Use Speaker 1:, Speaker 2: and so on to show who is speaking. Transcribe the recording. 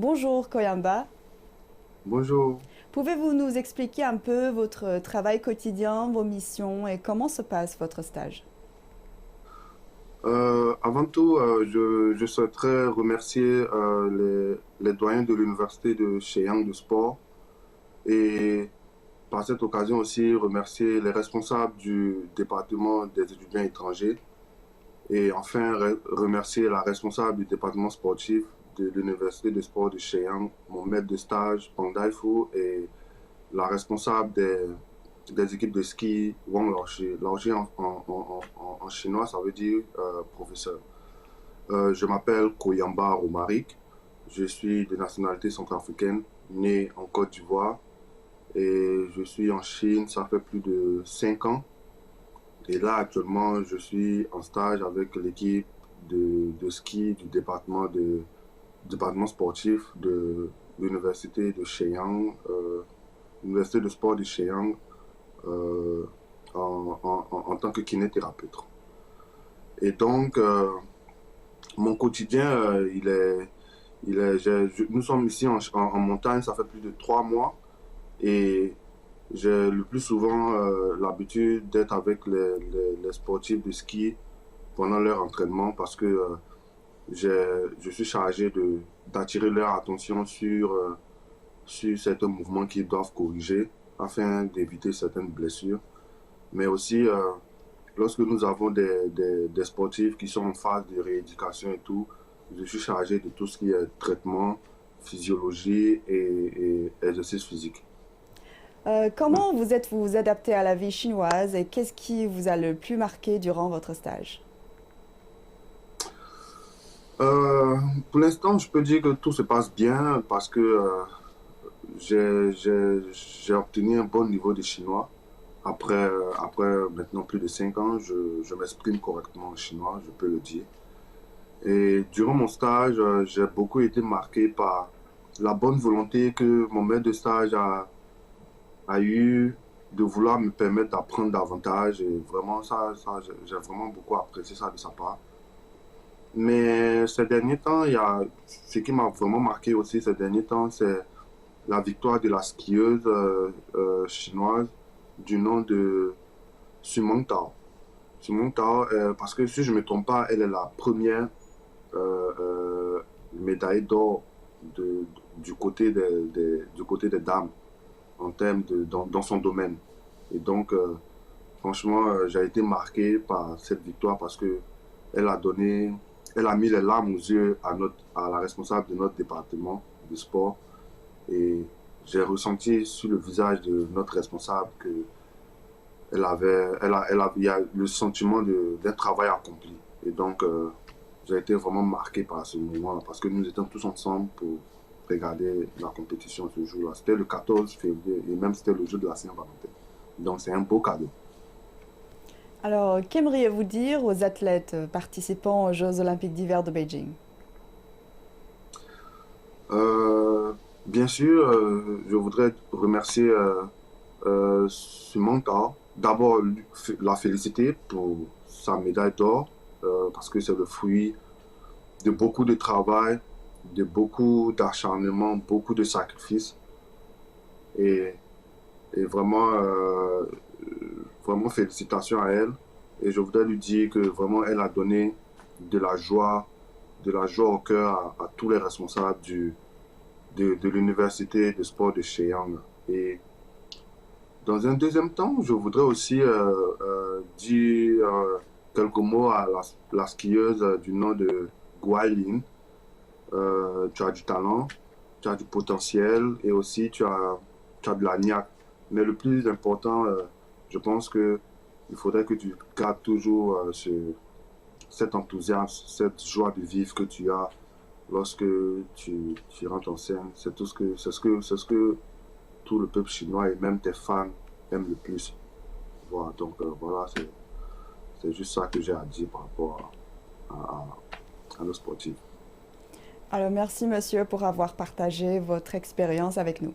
Speaker 1: Bonjour Koyamba.
Speaker 2: Bonjour.
Speaker 1: Pouvez-vous nous expliquer un peu votre travail quotidien, vos missions et comment se passe votre stage?
Speaker 2: Avant tout, je souhaiterais remercier les doyens de l'université de Shenyang de sport et par cette occasion aussi remercier les responsables du département des étudiants étrangers et enfin remercier la responsable du département sportif de l'université de sport de Shenyang, mon maître de stage Pang Daifu et la responsable des équipes de ski Wang Laoshi. Laoshi en chinois, ça veut dire professeur. Je m'appelle Koyamba Romaric. Je suis de nationalité centrafricaine, né en Côte d'Ivoire. Et je suis en Chine, ça fait plus de 5 ans. Et là, actuellement, je suis en stage avec l'équipe de ski du département sportif de l'université de Shenyang, l'université de sport de Shenyang, euh, en tant que kinésithérapeute. Et donc, mon quotidien, nous sommes ici en montagne, ça fait plus de 3 mois. Et j'ai le plus souvent l'habitude d'être avec les sportifs de ski pendant leur entraînement parce que je suis chargé d'attirer leur attention sur certains mouvements qu'ils doivent corriger afin d'éviter certaines blessures. Mais aussi, lorsque nous avons des sportifs qui sont en phase de rééducation et tout, je suis chargé de tout ce qui est traitement, physiologie et exercice physique.
Speaker 1: Comment vous adapté à la vie chinoise et qu'est-ce qui vous a le plus marqué durant votre stage?
Speaker 2: Euh, pour l'instant, je peux dire que tout se passe bien parce que j'ai obtenu un bon niveau de chinois. Après maintenant plus de 5 ans, je m'exprime correctement en chinois, je peux le dire. Et durant mon stage, j'ai beaucoup été marqué par la bonne volonté que mon maître de stage a eu de vouloir me permettre d'apprendre davantage. Et vraiment, j'ai vraiment beaucoup apprécié ça de sa part. Mais ces derniers temps, ce qui m'a vraiment marqué aussi ces derniers temps, c'est la victoire de la skieuse chinoise du nom de Simon Tao. Simon Tao, parce que si je ne me trompe pas, elle est la première médaille d'or de, du côté des dames en termes dans son domaine. Et donc, franchement, j'ai été marqué par cette victoire parce que elle a donné, elle a mis les larmes aux yeux à la responsable de notre département de sport. Et j'ai ressenti sur le visage de notre responsable que il y a le sentiment d'un travail accompli. Et donc, j'ai été vraiment marqué par ce moment-là parce que nous étions tous ensemble pour regarder la compétition ce jour-là. C'était le 14 février et même c'était le jour de la Saint-Valentin. Donc, c'est un beau cadeau.
Speaker 1: Alors, qu'aimeriez-vous dire aux athlètes participant aux Jeux olympiques d'hiver de Beijing?
Speaker 2: Euh, Bien sûr, je voudrais remercier Sumanta. D'abord, la féliciter pour sa médaille d'or, parce que c'est le fruit de beaucoup de travail, de beaucoup d'acharnement, beaucoup de sacrifices. Et, et vraiment, vraiment félicitations à elle. Et je voudrais lui dire que vraiment, elle a donné de la joie, de la joie au cœur à tous les responsables de l'université de sport de Shenyang. Et dans un deuxième temps, je voudrais aussi dire quelques mots à la skieuse du nom de Guailin. Tu as du talent, tu as du potentiel et aussi tu as de la niaque. Mais le plus important, je pense que il faudrait que tu gardes toujours cet enthousiasme, cette joie de vivre que tu as lorsque tu rentres en scène. C'est ce que tout le peuple chinois et même tes fans aiment le plus. Voilà, donc voilà, c'est juste ça que j'ai à dire par rapport à nos sportifs.
Speaker 1: Alors, merci monsieur pour avoir partagé votre expérience avec nous.